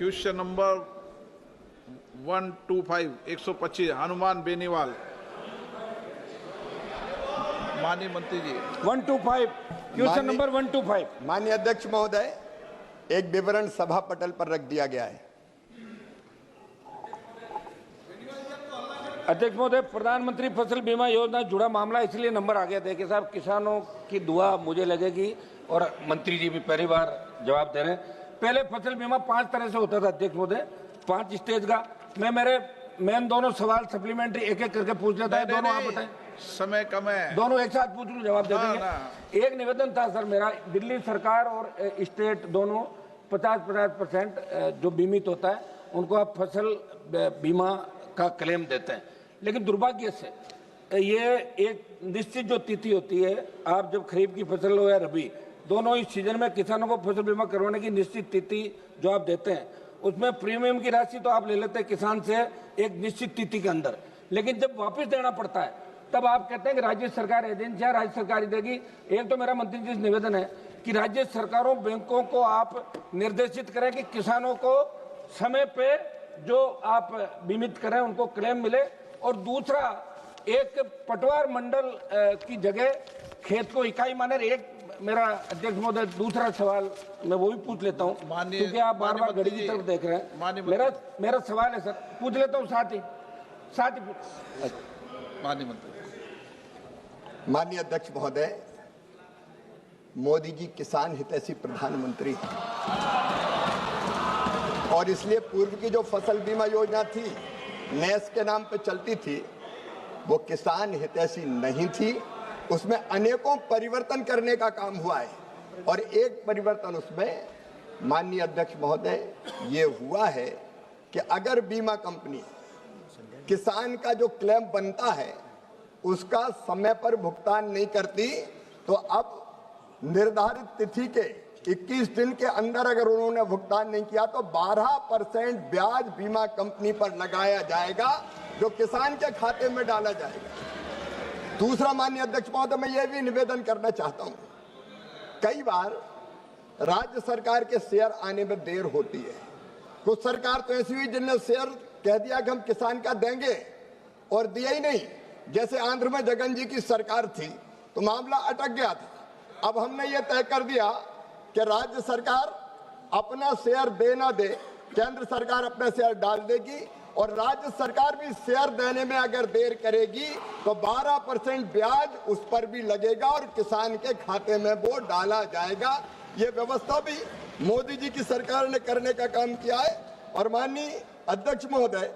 Question number 125 125 Hanuman Beniwal. माननीय मंत्री जी 125 question number 125। माननीय अध्यक्ष महोदय, एक विवरण सभा पटल पर रख दिया गया है। अध्यक्ष महोदय, प्रधानमंत्री फसल बीमा योजना जुड़ा मामला इसलिए नंबर आ गया। देखिए साहब, किसानों की दुआ मुझे लगेगी और मंत्री जी भी पहली बार जवाब दे रहे हैं। पहले फसल बीमा 5 तरह से होता था अध्यक्ष महोदय, 5 स्टेज का। मैं मेरे मेन दोनों सवाल सप्लीमेंट्री एक एक करके पूछ लेता है। दोनों आप बताएं, समय कम है। दोनों एक साथ पूछ लूं, जवाब दे देंगे। एक निवेदन था सर मेरा, दिल्ली सरकार और स्टेट दोनों 50% जो बीमित होता है उनको आप फसल बीमा का क्लेम देते हैं। लेकिन दुर्भाग्य से ये एक निश्चित जो तिथि होती है, आप जब खरीफ की फसल हो या रबी, दोनों ही सीजन में किसानों को फसल बीमा करवाने की निश्चित तिथि जो आप देते हैं, उसमें प्रीमियम की राशि तो आप ले लेते हैं किसान से एक निश्चित तिथि के अंदर, लेकिन जब वापस देना पड़ता है तब आप कहते हैं कि राज्य सरकार एजेंसियां राज्य सरकार देगी। एक तो मेरा मंत्री जी से निवेदन है कि राज्य सरकारों बैंकों को आप निर्देशित करें कि किसानों को समय पे जो आप बीमित करें उनको क्लेम मिले, और दूसरा एक पटवार मंडल की जगह खेत को इकाई माने। एक मेरा अध्यक्ष महोदय दूसरा सवाल मैं वो भी पूछ लेता हूँ, क्योंकि आप बार बार घड़ी की तरफ देख रहे हैं। मेरा सवाल है सर, पूछ लेता हूँ साथ ही माननीय मंत्री। माननीय अध्यक्ष महोदय, मोदी जी किसान हितैषी प्रधानमंत्री हैं और इसलिए पूर्व की जो फसल बीमा योजना थी, नेस के नाम पे चलती थी, वो किसान हितैषी नहीं थी। उसमें अनेकों परिवर्तन करने का काम हुआ है और एक परिवर्तन उसमें माननीय अध्यक्ष महोदय ये हुआ है कि अगर बीमा कंपनी किसान का जो क्लेम बनता है उसका समय पर भुगतान नहीं करती, तो अब निर्धारित तिथि के 21 दिन के अंदर अगर उन्होंने भुगतान नहीं किया तो 12% ब्याज बीमा कंपनी पर लगाया जाएगा, जो किसान के खाते में डाला जाएगा। दूसरा माननीय अध्यक्ष महोदय, मैं ये भी निवेदन करना चाहता हूं, कई बार राज्य सरकार के शेयर आने में देर होती है। कुछ सरकार तो ऐसी हुई जिनने शेयर कह दिया कि हम किसान का देंगे और दिया ही नहीं। जैसे आंध्र में जगन जी की सरकार थी तो मामला अटक गया था। अब हमने ये तय कर दिया कि राज्य सरकार अपना शेयर दे ना दे, केंद्र सरकार अपना शेयर डाल देगी, और राज्य सरकार भी शेयर देने में अगर देर करेगी तो 12% ब्याज उस पर भी लगेगा और किसान के खाते में वो डाला जाएगा। ये व्यवस्था भी मोदी जी की सरकार ने करने का काम किया है। और माननीय अध्यक्ष महोदय,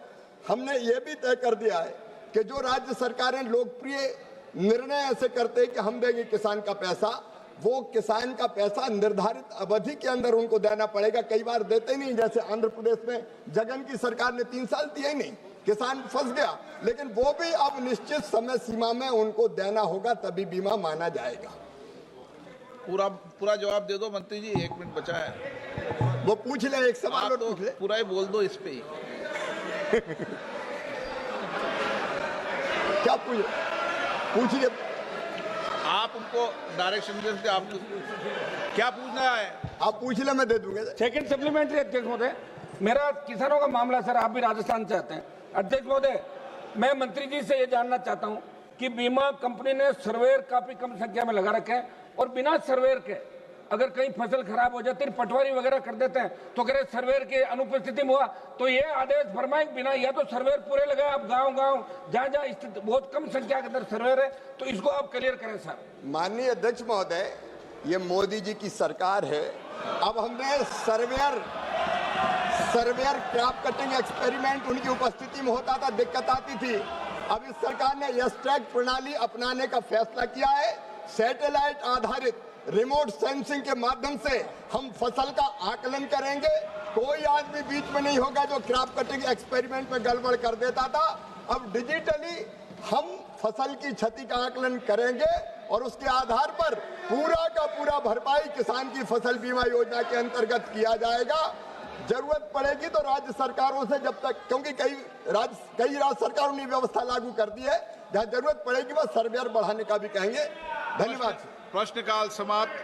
हमने ये भी तय कर दिया है कि जो राज्य सरकारें लोकप्रिय निर्णय ऐसे करते हैं कि हम देंगे किसान का पैसा, वो किसान का पैसा निर्धारित अवधि के अंदर उनको देना पड़ेगा। कई बार देते नहीं, जैसे आंध्र प्रदेश में जगन की सरकार ने 3 साल दिया ही नहीं, किसान फंस गया। लेकिन वो भी अब निश्चित समय सीमा में उनको देना होगा, तभी बीमा माना जाएगा। पूरा जवाब दे दो मंत्री जी, 1 मिनट बचा है। वो पूछ ले, एक सवाल और पूछ ले। पूरा ही बोल दो इस पे ही। क्या पूछिए आप उनको डायरेक्शन देते, आप क्या पूछना है आप पूछ ले, मैं दे दूंगा। सेकंड सप्लीमेंट्री अध्यक्ष महोदय, मेरा किसानों का मामला सर, आप भी राजस्थान से आते हैं। अध्यक्ष महोदय, मैं मंत्री जी से ये जानना चाहता हूं कि बीमा कंपनी ने सर्वेयर काफी कम संख्या में लगा रखे हैं और बिना सर्वेयर के अगर कहीं फसल खराब हो जाती है, पटवारी वगैरह कर देते हैं, तो अगर सर्वेयर की अनुपस्थिति में हुआ तो ये आदेश फरमाएं बिना, या तो सर्वेयर पूरे लगाए, आप गांव जहां स्थिति बहुत कम संख्या के अंदर सर्वेयर है, तो इसको आप क्लियर करें सर। माननीय अध्यक्ष महोदय, ये मोदी जी की सरकार है। अब हमने सर्वेयर क्रॉप कटिंग एक्सपेरिमेंट उनकी उपस्थिति में होता था, दिक्कत आती थी। अब इस सरकार ने यस टैग प्रणाली अपनाने का फैसला किया है। सैटेलाइट आधारित रिमोट सेंसिंग के माध्यम से हम फसल का आकलन करेंगे। कोई आदमी बीच में नहीं होगा जो क्रॉप कटिंग एक्सपेरिमेंट में गड़बड़ कर देता था। अब डिजिटली हम फसल की क्षति का आकलन करेंगे और उसके आधार पर पूरा का पूरा भरपाई किसान की फसल बीमा योजना के अंतर्गत किया जाएगा। जरूरत पड़ेगी तो राज्य सरकारों से, जब तक, क्योंकि कई राज्य सरकारों ने व्यवस्था लागू कर दी है, जहां जरूरत पड़ेगी वह सर्वेयर बढ़ाने का भी कहेंगे। धन्यवाद। प्रश्नकाल समाप्त।